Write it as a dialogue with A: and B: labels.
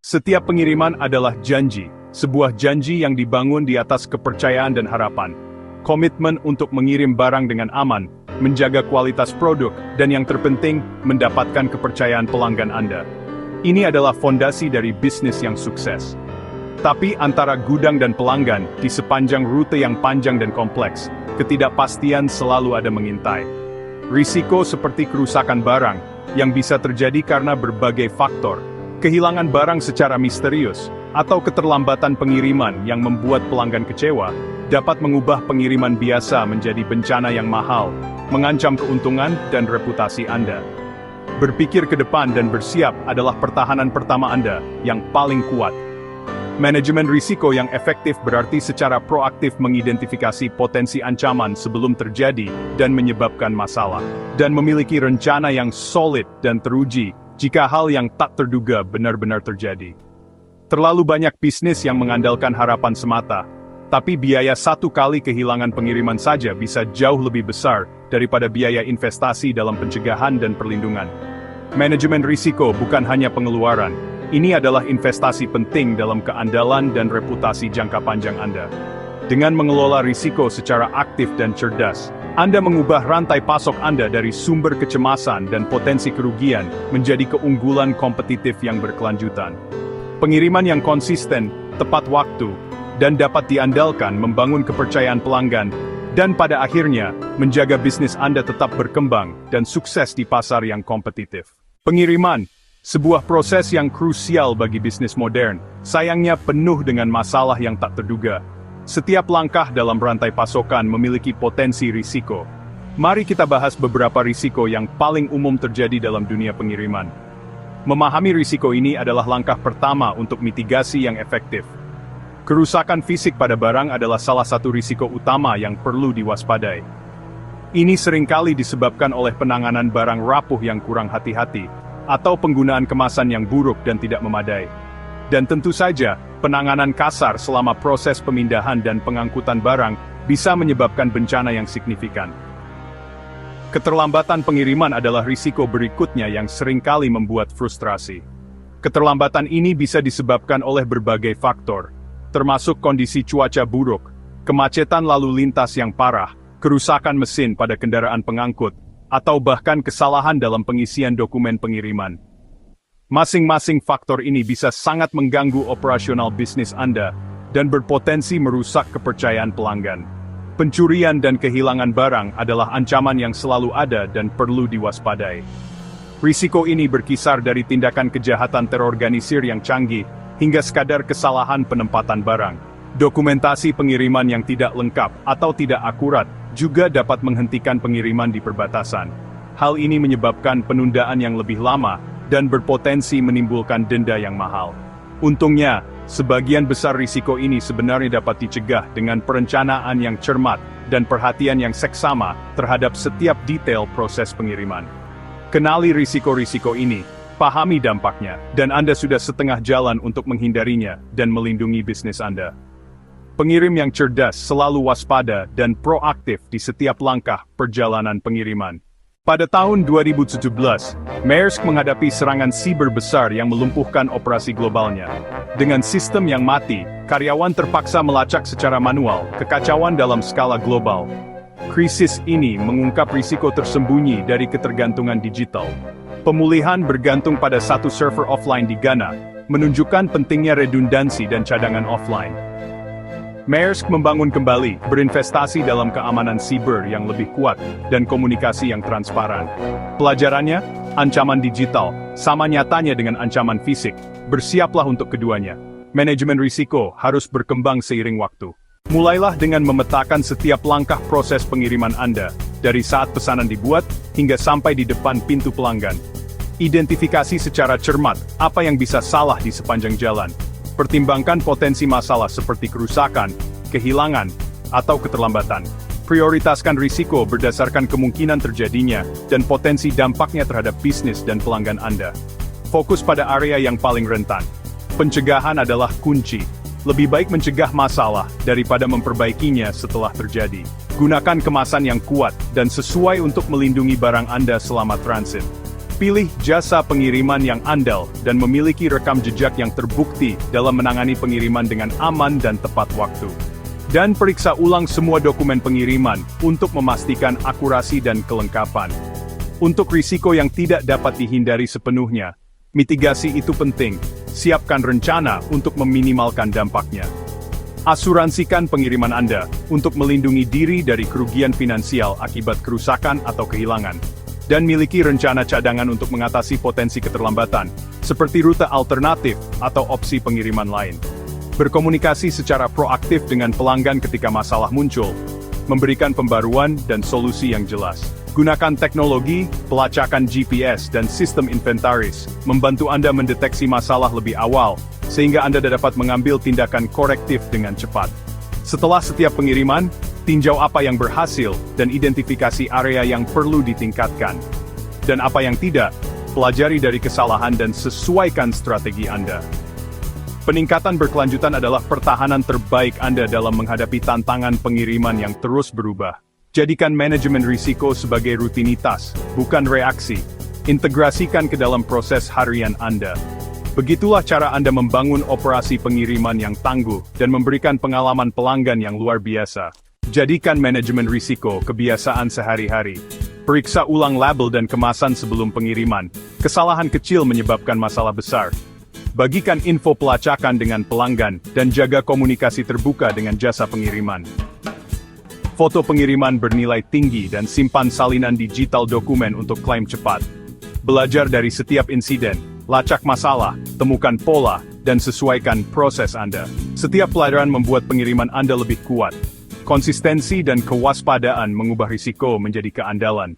A: Setiap pengiriman adalah janji, sebuah janji yang dibangun di atas kepercayaan dan harapan. Komitmen untuk mengirim barang dengan aman, menjaga kualitas produk, dan yang terpenting, mendapatkan kepercayaan pelanggan Anda. Ini adalah fondasi dari bisnis yang sukses. Tapi antara gudang dan pelanggan, di sepanjang rute yang panjang dan kompleks, ketidakpastian selalu ada mengintai. Risiko seperti kerusakan barang, yang bisa terjadi karena berbagai faktor, kehilangan barang secara misterius, atau keterlambatan pengiriman yang membuat pelanggan kecewa, dapat mengubah pengiriman biasa menjadi bencana yang mahal, mengancam keuntungan dan reputasi Anda. Berpikir ke depan dan bersiap adalah pertahanan pertama Anda, yang paling kuat. Manajemen risiko yang efektif berarti secara proaktif mengidentifikasi potensi ancaman sebelum terjadi dan menyebabkan masalah, dan memiliki rencana yang solid dan teruji jika hal yang tak terduga benar-benar terjadi. Terlalu banyak bisnis yang mengandalkan harapan semata, tapi biaya satu kali kehilangan pengiriman saja bisa jauh lebih besar daripada biaya investasi dalam pencegahan dan perlindungan. Manajemen risiko bukan hanya pengeluaran, ini adalah investasi penting dalam keandalan dan reputasi jangka panjang Anda. Dengan mengelola risiko secara aktif dan cerdas, Anda mengubah rantai pasok Anda dari sumber kecemasan dan potensi kerugian menjadi keunggulan kompetitif yang berkelanjutan. Pengiriman yang konsisten, tepat waktu, dan dapat diandalkan membangun kepercayaan pelanggan, dan pada akhirnya, menjaga bisnis Anda tetap berkembang dan sukses di pasar yang kompetitif. Pengiriman, sebuah proses yang krusial bagi bisnis modern, sayangnya penuh dengan masalah yang tak terduga. Setiap langkah dalam rantai pasokan memiliki potensi risiko. Mari kita bahas beberapa risiko yang paling umum terjadi dalam dunia pengiriman. Memahami risiko ini adalah langkah pertama untuk mitigasi yang efektif. Kerusakan fisik pada barang adalah salah satu risiko utama yang perlu diwaspadai. Ini seringkali disebabkan oleh penanganan barang rapuh yang kurang hati-hati, atau penggunaan kemasan yang buruk dan tidak memadai. Dan tentu saja, penanganan kasar selama proses pemindahan dan pengangkutan barang bisa menyebabkan bencana yang signifikan. Keterlambatan pengiriman adalah risiko berikutnya yang seringkali membuat frustrasi. Keterlambatan ini bisa disebabkan oleh berbagai faktor, termasuk kondisi cuaca buruk, kemacetan lalu lintas yang parah, kerusakan mesin pada kendaraan pengangkut, atau bahkan kesalahan dalam pengisian dokumen pengiriman. Masing-masing faktor ini bisa sangat mengganggu operasional bisnis Anda, dan berpotensi merusak kepercayaan pelanggan. Pencurian dan kehilangan barang adalah ancaman yang selalu ada dan perlu diwaspadai. Risiko ini berkisar dari tindakan kejahatan terorganisir yang canggih, hingga sekadar kesalahan penempatan barang. Dokumentasi pengiriman yang tidak lengkap atau tidak akurat juga dapat menghentikan pengiriman di perbatasan. Hal ini menyebabkan penundaan yang lebih lama, dan berpotensi menimbulkan denda yang mahal. Untungnya, sebagian besar risiko ini sebenarnya dapat dicegah dengan perencanaan yang cermat, dan perhatian yang seksama terhadap setiap detail proses pengiriman. Kenali risiko-risiko ini, pahami dampaknya, dan Anda sudah setengah jalan untuk menghindarinya, dan melindungi bisnis Anda. Pengirim yang cerdas selalu waspada dan proaktif di setiap langkah perjalanan pengiriman. Pada tahun 2017, Maersk menghadapi serangan siber besar yang melumpuhkan operasi globalnya. Dengan sistem yang mati, karyawan terpaksa melacak secara manual, kekacauan dalam skala global. Krisis ini mengungkap risiko tersembunyi dari ketergantungan digital. Pemulihan bergantung pada satu server offline di Ghana, menunjukkan pentingnya redundansi dan cadangan offline. Maersk membangun kembali, berinvestasi dalam keamanan siber yang lebih kuat, dan komunikasi yang transparan. Pelajarannya, ancaman digital, sama nyatanya dengan ancaman fisik, bersiaplah untuk keduanya. Manajemen risiko harus berkembang seiring waktu. Mulailah dengan memetakan setiap langkah proses pengiriman Anda, dari saat pesanan dibuat, hingga sampai di depan pintu pelanggan. Identifikasi secara cermat, apa yang bisa salah di sepanjang jalan. Pertimbangkan potensi masalah seperti kerusakan, kehilangan, atau keterlambatan. Prioritaskan risiko berdasarkan kemungkinan terjadinya, dan potensi dampaknya terhadap bisnis dan pelanggan Anda. Fokus pada area yang paling rentan. Pencegahan adalah kunci. Lebih baik mencegah masalah, daripada memperbaikinya setelah terjadi. Gunakan kemasan yang kuat, dan sesuai untuk melindungi barang Anda selama transit. Pilih jasa pengiriman yang andal dan memiliki rekam jejak yang terbukti dalam menangani pengiriman dengan aman dan tepat waktu. Dan periksa ulang semua dokumen pengiriman untuk memastikan akurasi dan kelengkapan. Untuk risiko yang tidak dapat dihindari sepenuhnya, mitigasi itu penting. Siapkan rencana untuk meminimalkan dampaknya. Asuransikan pengiriman Anda untuk melindungi diri dari kerugian finansial akibat kerusakan atau kehilangan. Dan miliki rencana cadangan untuk mengatasi potensi keterlambatan, seperti rute alternatif atau opsi pengiriman lain. Berkomunikasi secara proaktif dengan pelanggan ketika masalah muncul, memberikan pembaruan dan solusi yang jelas. Gunakan teknologi, pelacakan GPS dan sistem inventaris, membantu Anda mendeteksi masalah lebih awal, sehingga Anda dapat mengambil tindakan korektif dengan cepat. Setelah setiap pengiriman, tinjau apa yang berhasil dan identifikasi area yang perlu ditingkatkan. Dan apa yang tidak, pelajari dari kesalahan dan sesuaikan strategi Anda. Peningkatan berkelanjutan adalah pertahanan terbaik Anda dalam menghadapi tantangan pengiriman yang terus berubah. Jadikan manajemen risiko sebagai rutinitas, bukan reaksi. Integrasikan ke dalam proses harian Anda. Begitulah cara Anda membangun operasi pengiriman yang tangguh dan memberikan pengalaman pelanggan yang luar biasa. Jadikan manajemen risiko kebiasaan sehari-hari. Periksa ulang label dan kemasan sebelum pengiriman. Kesalahan kecil menyebabkan masalah besar. Bagikan info pelacakan dengan pelanggan dan jaga komunikasi terbuka dengan jasa pengiriman. Foto pengiriman bernilai tinggi dan simpan salinan digital dokumen untuk klaim cepat. Belajar dari setiap insiden, lacak masalah, temukan pola, dan sesuaikan proses Anda. Setiap pelajaran membuat pengiriman Anda lebih kuat. Konsistensi dan kewaspadaan mengubah risiko menjadi keandalan.